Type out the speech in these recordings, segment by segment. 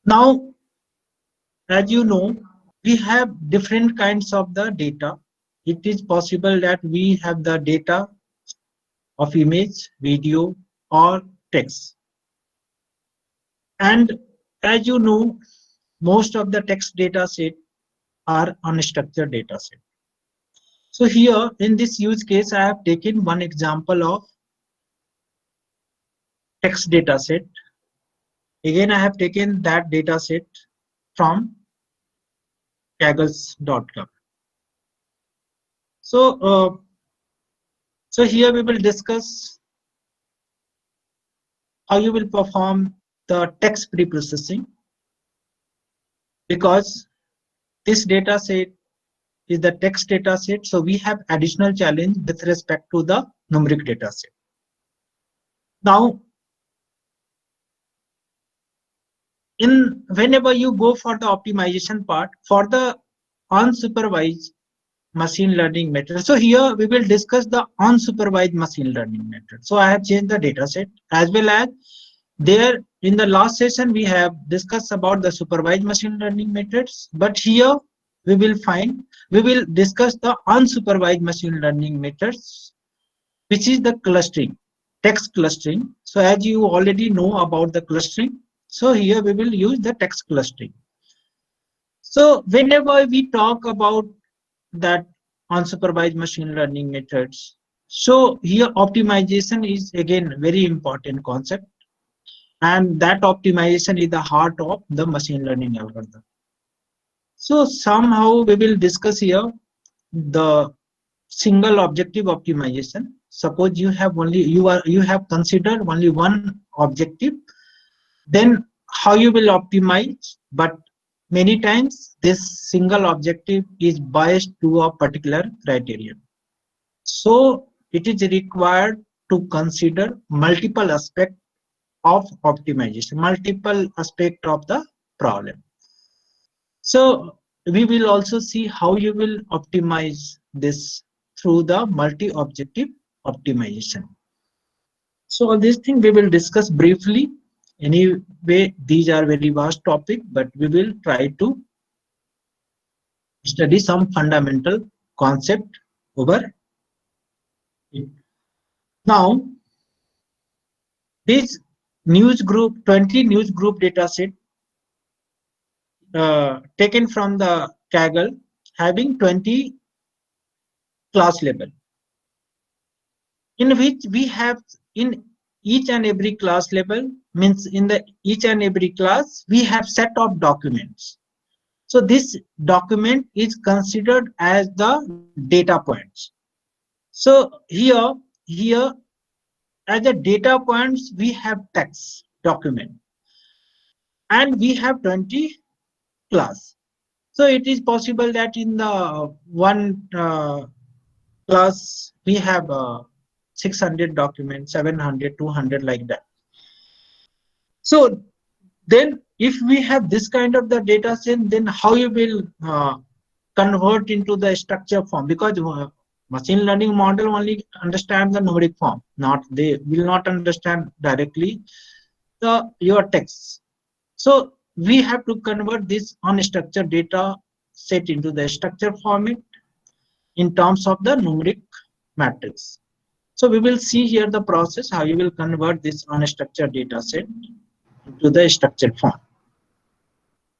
Now, as you know, we have different kinds of the data. It is possible that we have the data of image, video, or text. And as you know, most of the text data set are unstructured data set. So here in this use case, I have taken one example of text data set. Again, I have taken that data set from Kaggle.com. So, so here we will discuss how you will perform the text pre-processing, because this data set is the text data set. So we have additional challenge with respect to the numeric data set. Now, whenever you go for the optimization part for the unsupervised machine learning method. So here we will discuss the unsupervised machine learning method. So I have changed the data set, as well as there in the last session we have discussed about the supervised machine learning methods, but here we will discuss the unsupervised machine learning methods, which is the clustering, text clustering. So as you already know about the clustering, so here we will use the text clustering. So whenever we talk about that unsupervised machine learning methods, so here optimization is again very important concept, and that optimization is the heart of the machine learning algorithm. So somehow we will discuss here the single objective optimization. Suppose you have considered only one objective, then how you will optimize, but many times this single objective is biased to a particular criterion. So it is required to consider multiple aspects of optimization, multiple aspect of the problem. So we will also see how you will optimize this through the multi-objective optimization. So on this thing we will discuss briefly. Anyway, these are very vast topic, but we will try to study some fundamental concept over it. Now, this news group 20 news group data set taken from the Kaggle, having 20 class level, in which we have in each and every class level, means in the each and every class we have set of documents. So this document is considered as the data points. So here as the data points we have text document, and we have 20 class. So it is possible that in the one class we have 600 documents, 700, 200, like that. So then if we have this kind of the data set, then how you will convert into the structure form, because machine learning model only understands the numeric form, they will not understand directly your text. So we have to convert this unstructured data set into the structured format in terms of the numeric matrix. So we will see here the process how you will convert this unstructured data set into the structured form.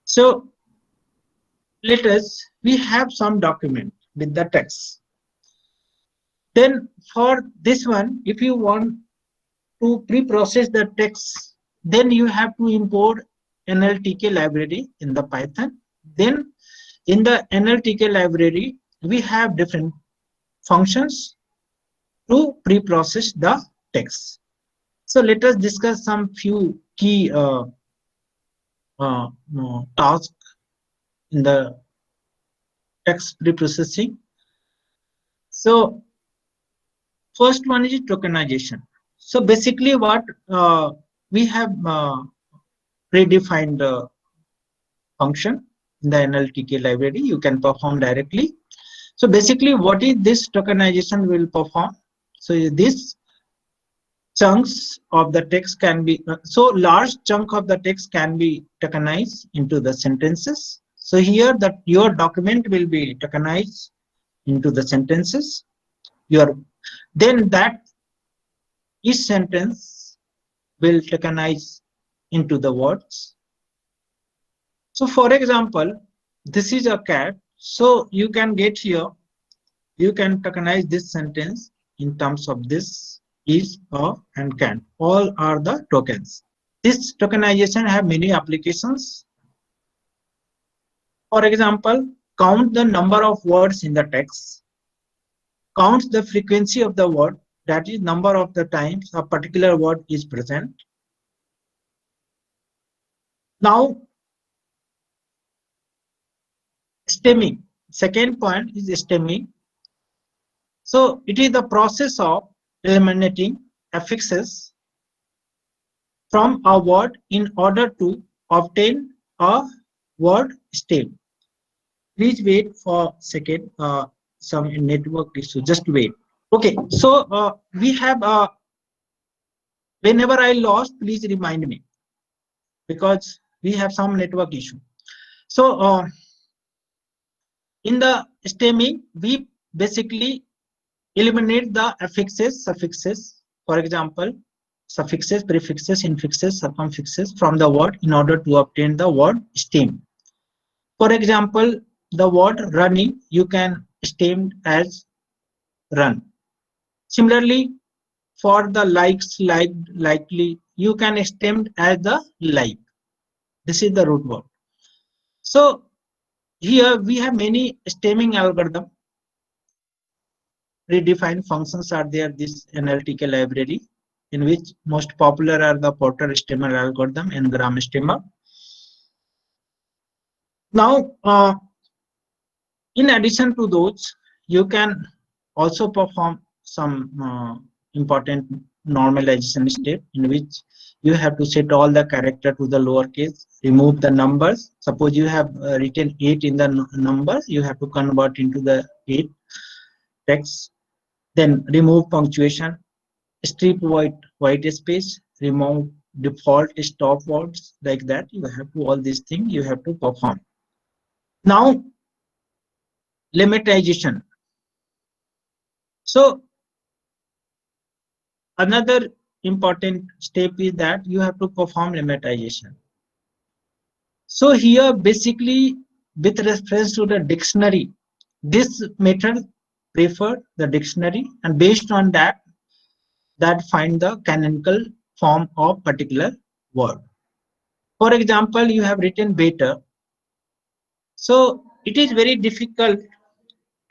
So let us, we have some document with the text. Then for this one, if you want to pre-process the text, then you have to import NLTK library in the Python. Then in the NLTK library, we have different functions to pre-process the text. So let us discuss some few key tasks in the text pre-processing. So first one is tokenization. So basically what we have predefined function in the NLTK library, you can perform directly. So basically what is this tokenization will perform? So this chunks of the text can be so large chunk of the text can be tokenized into the sentences. So here that your document will be tokenized into the sentences. Your then that each sentence will tokenize into the words. So for example, this is a cat. So you can get here, you can tokenize this sentence in terms of this is, of, and can. All are the tokens. This tokenization have many applications. For example, count the number of words in the text, counts the frequency of the word, that is number of the times a particular word is present. Now, stemming. Second point is stemming. So it is the process of eliminating affixes from a word in order to obtain a word stem. Please wait for a second. Some network issue. Just wait. Okay. So we have. Whenever I lost, please remind me because we have some network issue. So in the stemming, we basically eliminate the affixes, suffixes. For example, suffixes, prefixes, infixes, circumfixes from the word in order to obtain the word stem. For example, the word running, you can stem as run. Similarly, for the likes, liked, likely, you can stem as the like. This is the root word. So here we have many stemming algorithm. Predefined functions are there, this analytical library, in which most popular are the Porter stemmer algorithm and Gram stemmer. Now, in addition to those, you can also perform some important normalization step in which you have to set all the character to the lowercase, remove the numbers. Suppose you have written 8 in the numbers, you have to convert into the 8 text. Then remove punctuation, strip white space, remove default stop words, like that. You have to all these things you have to perform. Now, lemmatization. So another important step is that you have to perform lemmatization. So here basically with reference to the dictionary, this method prefer the dictionary, and based on that find the canonical form of particular word. For example, you have written better. So it is very difficult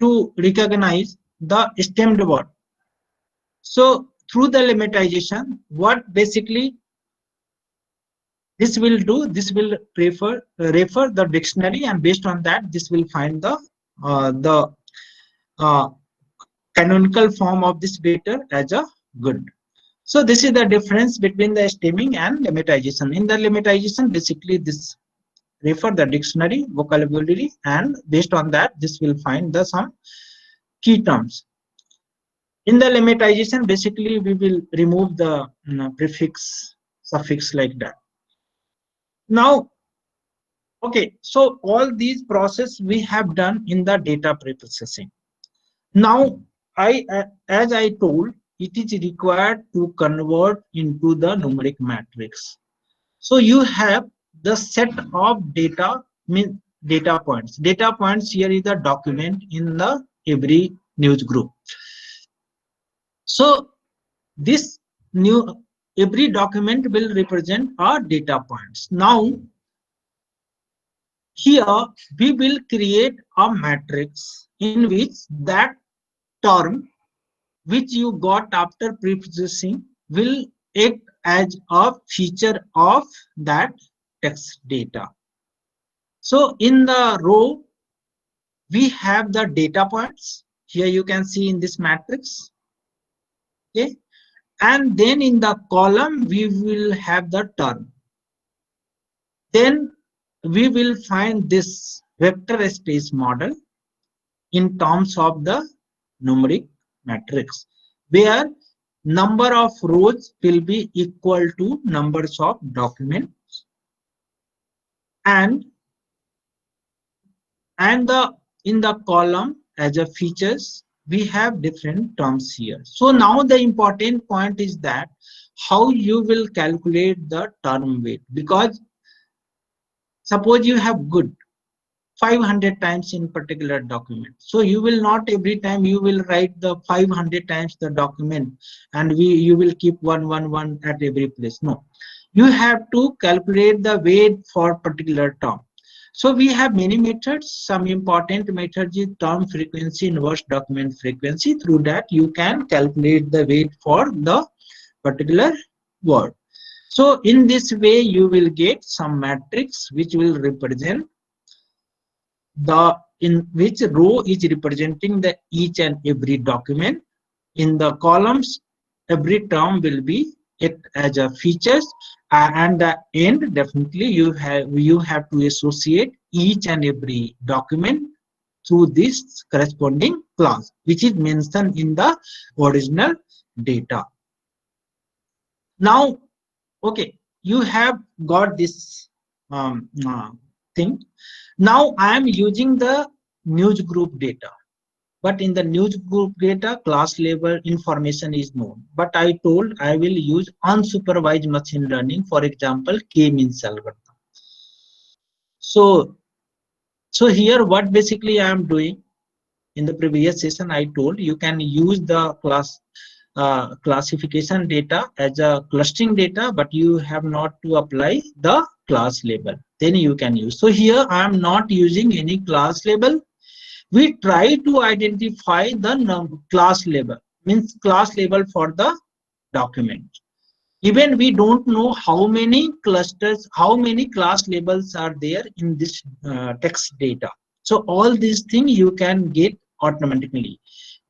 to recognize the stemmed word. So through the lemmatization, what basically this will do, this will refer the dictionary, and based on that, this will find the uh, canonical form of this better as a good. So this is the difference between the stemming and lemmatization. In the lemmatization, basically this refer the dictionary, vocabulary, and based on that, this will find the some key terms. In the lemmatization, basically we will remove the prefix, suffix, like that. Now, okay, so all these process we have done in the data preprocessing. Now, as I told, it is required to convert into the numeric matrix. So you have the set of data, mean data points. Data points here is the document in the every news group. So this new every document will represent our data points. Now here we will create a matrix in which that term which you got after preprocessing will act as a feature of that text data. So in the row we have the data points. Here you can see in this matrix. Okay, and then in the column we will have the term. Then we will find this vector space model in terms of the numeric matrix, where number of rows will be equal to numbers of documents, and the in the column as a features we have different terms here. So now the important point is that how you will calculate the term weight, because suppose you have good 500 times in particular document, so you will not every time you will write the 500 times the document and you will keep 111 at every place. No, you have to calculate the weight for particular term. So we have many methods. Some important methods is term frequency, inverse document frequency. Through that you can calculate the weight for the particular word. So in this way you will get some matrix which will represent the in which row is representing the each and every document. In the columns every term will be it as a features, and the end definitely you have to associate each and every document through this corresponding class which is mentioned in the original data. Now okay, you have got this thing. Now I am using the news group data, but in the news group data class level information is known, but I told I will use unsupervised machine learning, for example k-means algorithm. So here what basically I am doing, in the previous session I told you can use the classification data as a clustering data, but you have not to apply the class label, then you can use. So here I am not using any class label. We try to identify the class label, means class label for the document. Even we don't know how many clusters, how many class labels are there in this text data. So all these things you can get automatically,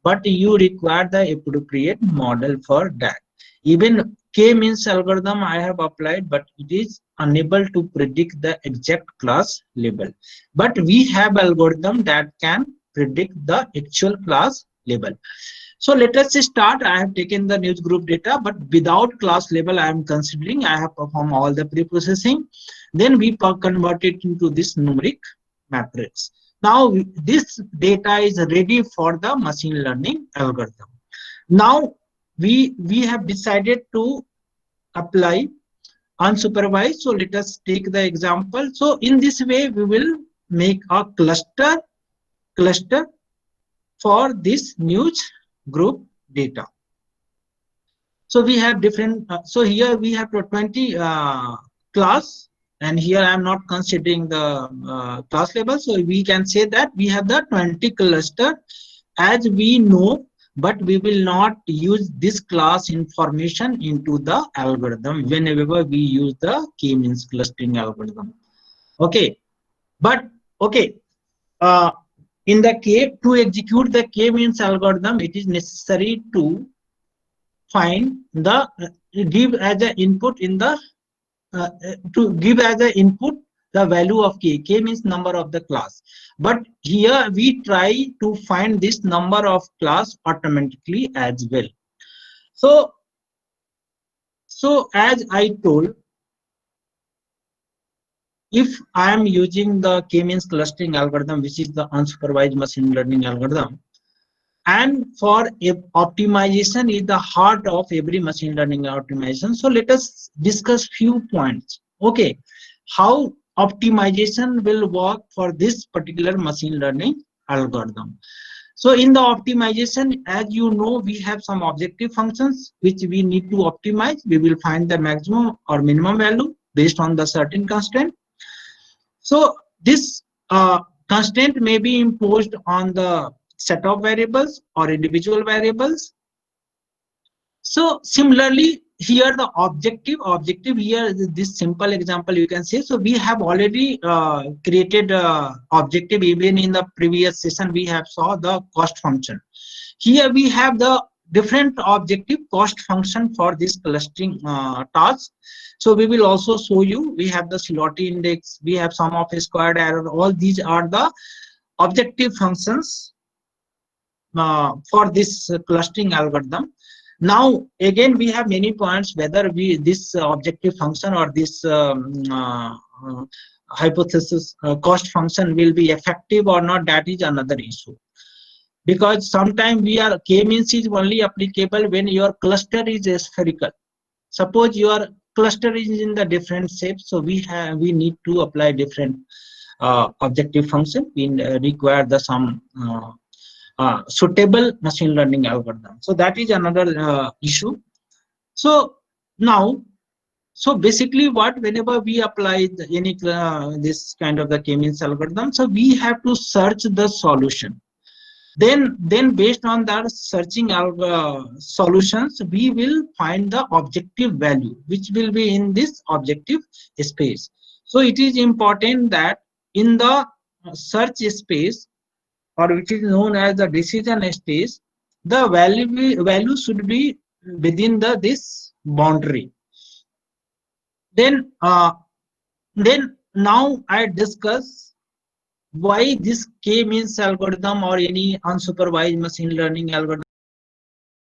but you require the appropriate model for that. Even k-means algorithm I have applied, but it is unable to predict the exact class label. But we have algorithm that can predict the actual class label. So let us start. I have taken the news group data, but without class label I am considering. I have performed all the pre-processing. Then we convert it into this numeric matrix. Now this data is ready for the machine learning algorithm. Now we have decided to apply unsupervised. So let us take the example. So in this way we will make a cluster for this news group data. So we have different, so here we have 20 class, and here I am not considering the class level. So we can say that we have the 20 cluster as we know, but we will not use this class information into the algorithm whenever we use the k-means clustering algorithm. Okay, but okay, in the K, to execute the k-means algorithm, it is necessary to find the give as an input in the to give as an input the value of k means number of the class, but here we try to find this number of class automatically as well. So as I told, if I am using the k-means clustering algorithm, which is the unsupervised machine learning algorithm, and for optimization is the heart of every machine learning optimization. So let us discuss few points. Okay, how optimization will work for this particular machine learning algorithm. So in the optimization, as you know, we have some objective functions which we need to optimize. We will find the maximum or minimum value based on the certain constraint. So this constraint may be imposed on the set of variables or individual variables. So similarly here the objective here, this simple example you can say. So we have already created objective. Even in the previous session we have saw the cost function. Here we have the different objective cost function for this clustering task. So we will also show you. We have the CLOT index, we have sum of squared error. All these are the objective functions for this clustering algorithm. Now again we have many points whether we this objective function or this hypothesis cost function will be effective or not. That is another issue, because sometimes we are k-means is only applicable when your cluster is spherical. Suppose your cluster is in the different shapes, so we need to apply different objective function. We require the some suitable machine learning algorithm. So that is another issue. So now, so basically what, whenever we apply any this kind of the k-means algorithm, so we have to search the solution. Then based on that searching solutions, we will find the objective value which will be in this objective space. So it is important that in the search space, or which is known as the decision space, the value should be within the this boundary. Then now I discuss why this k-means algorithm or any unsupervised machine learning algorithm